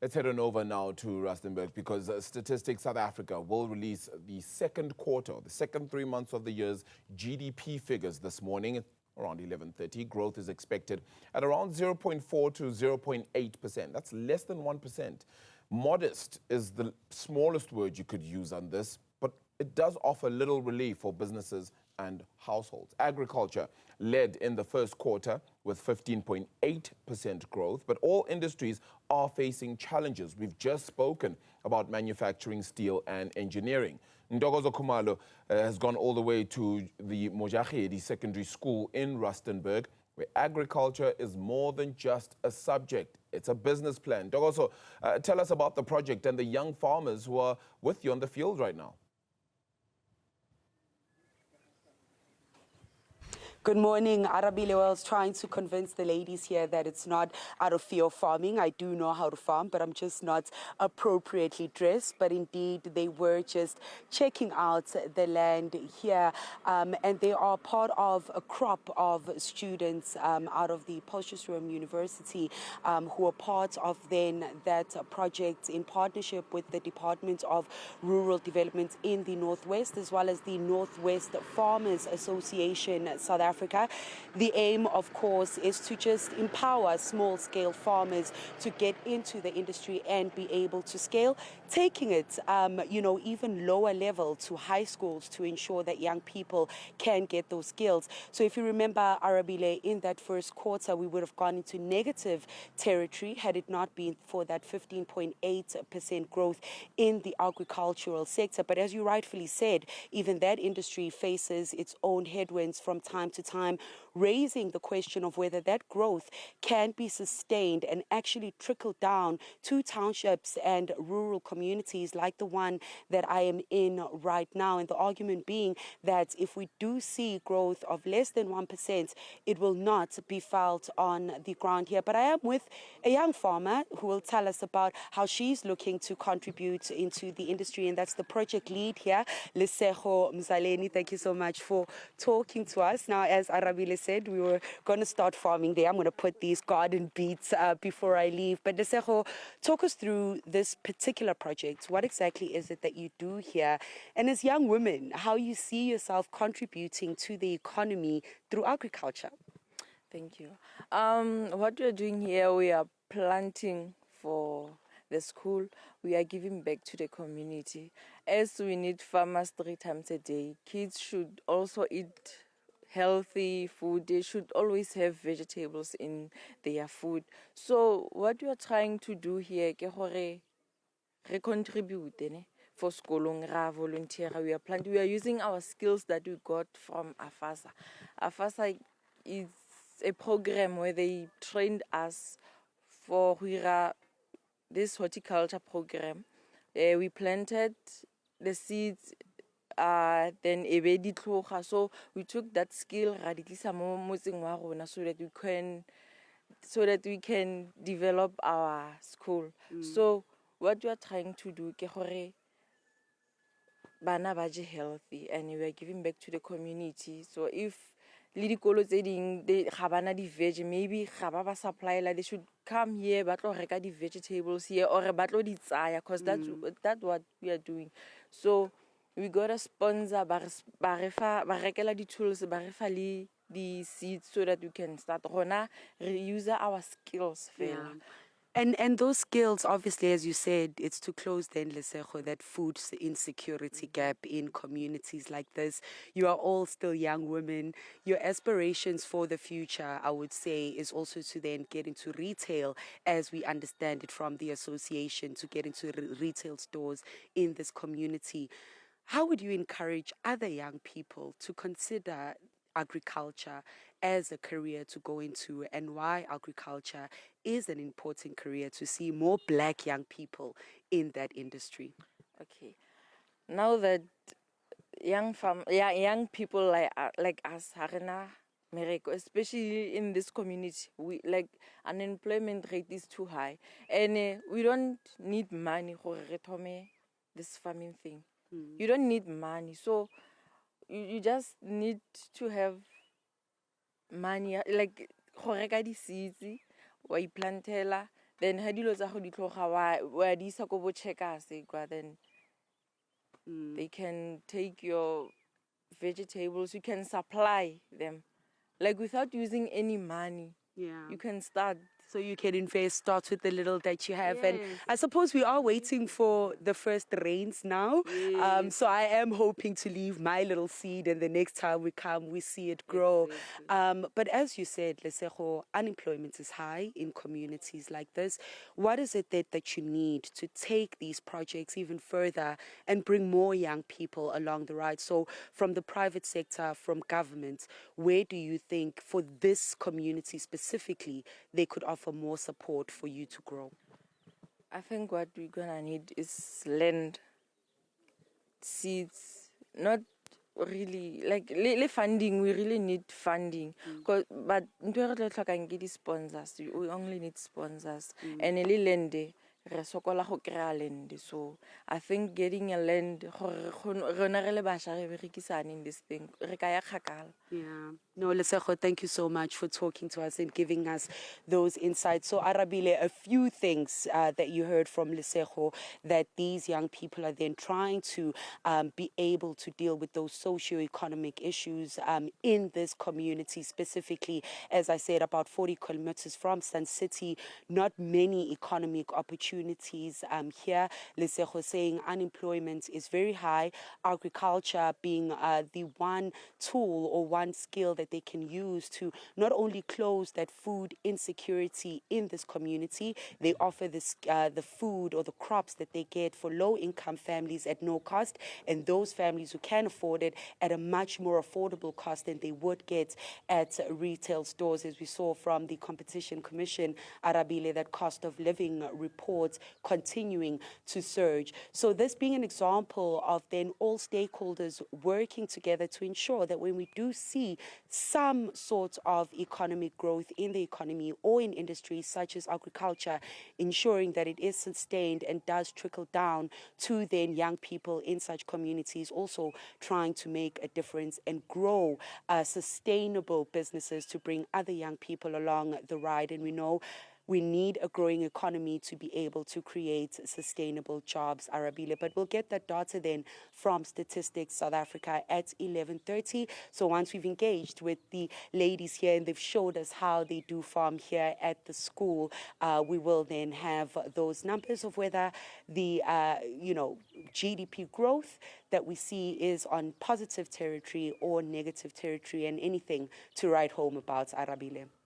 Let's head on over now to Rustenburg because Statistics South Africa will release the second quarter, the second 3 months of the year's GDP figures this morning. Around 11:30, growth is expected at around 0.4 to 0.8%. That's less than 1%. Modest is the smallest word you could use on this, but it does offer little relief for businesses and households. Agriculture led in the first quarter with 15.8% growth, but all industries are facing challenges. We've just spoken about manufacturing, steel and engineering. Ntokozo Khumalo has gone all the way to the Mojahedi Secondary School in Rustenburg, where agriculture is more than just a subject. It's a business plan. Ntokozo, tell us about the project and the young farmers who are with you on the field right now. Good morning. Arabile was trying to convince the ladies here that it's not out of fear of farming. I do know how to farm, but I'm just not appropriately dressed. But indeed, they were just checking out the land here. And they are part of a crop of students out of the Potchefstroom University who are part of then that project in partnership with the Department of Rural Development in the Northwest, as well as the Northwest Farmers Association South Africa. The aim, of course, is to just empower small-scale farmers to get into the industry and be able to scale, taking it, even lower level to high schools to ensure that young people can get those skills. So if you remember, Arabile, in that first quarter, we would have gone into negative territory had it not been for that 15.8% growth in the agricultural sector. But as you rightfully said, even that industry faces its own headwinds from time to time, raising the question of whether that growth can be sustained and actually trickle down to townships and rural communities like the one that I am in right now. And the argument being that if we do see growth of less than 1%, it will not be felt on the ground here. But I am with a young farmer who will tell us about how she's looking to contribute into the industry, and that's the project lead here, Lesego Mzaleni. Thank you so much for talking to us. Now, as Arabile said, we were going to start farming there. I'm going to put these garden beets before I leave. But Lesego, talk us through this particular project. What exactly is it that you do here? And as young women, how you see yourself contributing to the economy through agriculture? Thank you. What we are doing here, we are planting for the school. We are giving back to the community. As we need farmers 3 times a day, kids should also eat healthy food. They should always have vegetables in their food. So what we are trying to do here, ke hore re contribute for skolong, ra volunteer. We are using our skills that we got from AFASA. AFASA is a program where they trained us for this horticulture program. We planted the seeds, then so we took that skill so that we can develop our school. So what we are trying to do ke hore bana ba je healthy, and we are giving back to the community. So if le dikolo tse ding they ga bana di veg, maybe ga ba supply, they should come here, ba tlo reka di vegetables here, or ba tlo di tsaya, because that's what we are doing. So we got a sponsor, ba rekela di tools, ba re fa le the seeds so that we can start reuse our skills. Yeah. And those skills, obviously, as you said, it's to close then, Lesego, that food insecurity gap in communities like this. You are all still young women. Your aspirations for the future, I would say, is also to then get into retail, as we understand it from the association, to get into retail stores in this community. How would you encourage other young people to consider agriculture as a career to go into, and why agriculture is an important career to see more black young people in that industry? Okay. Now that young people like us, especially in this community, we unemployment rate is too high, and we don't need money for this farming thing. You don't need money, so you just need to have money, like go reka di seeds, wa iplantela, then ha dilo tsa go di tloga wa di isa ko bo checkers kwa, then they can take your vegetables, you can supply them. Like without using any money, you can start. So you can invest, start with the little that you have. Yes. And I suppose we are waiting for the first rains now. Yes. So I am hoping to leave my little seed, and the next time we come, we see it grow. Exactly. But as you said, Lesego, unemployment is high in communities like this. What is it that you need to take these projects even further and bring more young people along the ride? So from the private sector, from government, where do you think for this community specifically, they could offer more support for you to grow? I think what we're gonna need is land, seeds, not really like le funding. We really need funding, but nto e re tlo tlhokang ke di sponsors. We only need sponsors, and le land re sokola go kry-a land. So I think getting a land gore rona re le bašwa re berekisane in this thing re ka ya kgakala. Yeah. No, Lesego, thank you so much for talking to us and giving us those insights. So, Arabile, a few things that you heard from Lesego, that these young people are then trying to be able to deal with those socio-economic issues in this community, specifically, as I said, about 40 kilometers from Sun City, not many economic opportunities here. Lesego saying unemployment is very high, agriculture being the one tool or one skill that they can use to not only close that food insecurity in this community, they offer this, the food or the crops that they get for low-income families at no cost, and those families who can afford it at a much more affordable cost than they would get at retail stores, as we saw from the Competition Commission, Arabile, that cost of living reports continuing to surge. So this being an example of then all stakeholders working together to ensure that when we do see some sort of economic growth in the economy or in industries such as agriculture, ensuring that it is sustained and does trickle down to then young people in such communities, also trying to make a difference and grow sustainable businesses to bring other young people along the ride. And we know we need a growing economy to be able to create sustainable jobs, Arabile. But we'll get that data then from Statistics South Africa at 11:30. So once we've engaged with the ladies here and they've showed us how they do farm here at the school, we will then have those numbers of whether the, GDP growth that we see is on positive territory or negative territory, and anything to write home about, Arabile.